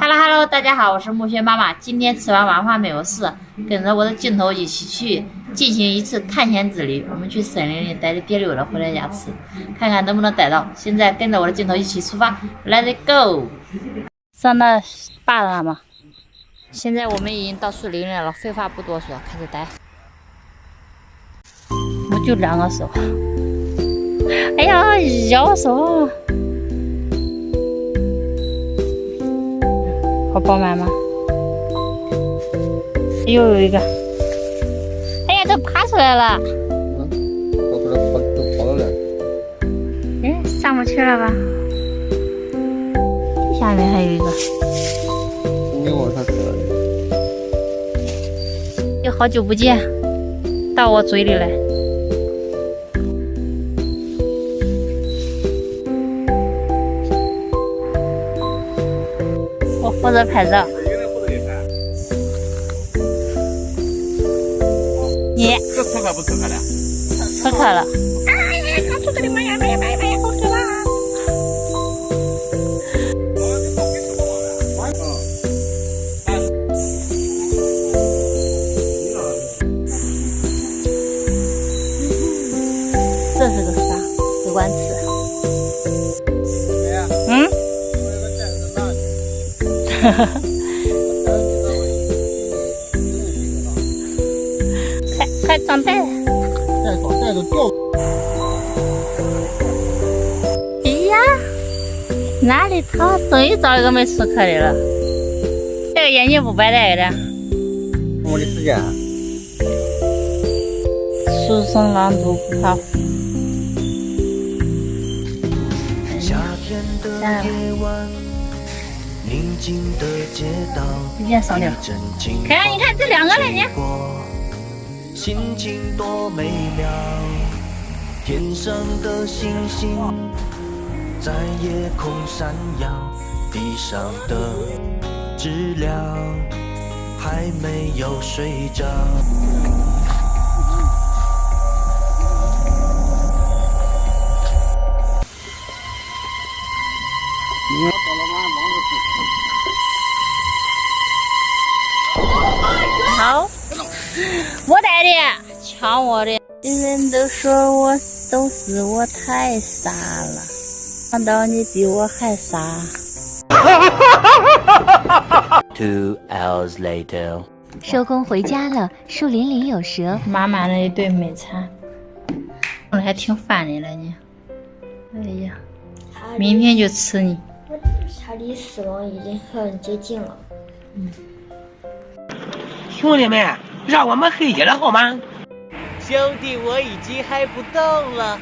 Hello， 大家好，我是木轩妈妈。今天吃完晚饭没有事，跟着我的镜头一起去进行一次探险之旅。我们去森林里逮的鳖溜了，回来家吃，看看能不能逮到。现在跟着我的镜头一起出发 ，Let's go！ 上那坝上吗？现在我们已经到树林里了，废话不多说，开始逮。我就2个手，哎呀，咬手！好饱满吗？又有一个，哎呀，都爬出来了。都跑到了。哎，上不去了吧？下面还有一个。你往上走。又好久不见，到我嘴里来。我负责拍照。你这吃可不吃可了？吃可了。哎呀，刚出这里，妈呀，好可怕啊！这是个啥？只管吃。嗯？哈哈。快装袋！再装袋都掉。哎呀，哪里逃？终于找一个没出壳的了。这个眼睛不白带的。我的时间。书生朗读不怕苦。下来了。你先烧点。看，你看这2个了，你。心情多美妙，天上的星星在夜空闪耀，地上的知了还没有睡着。好，我带的，抢我的。人人都说都是我太傻了，想到你比我还傻。2 hours later， 收工回家了，树林里有蛇，满满的一堆美餐，我还挺烦的了你。哎呀，明天就吃你。他离死亡已经很接近了。兄弟们，让我们黑夜了好吗？兄弟，我已经嗨不动了。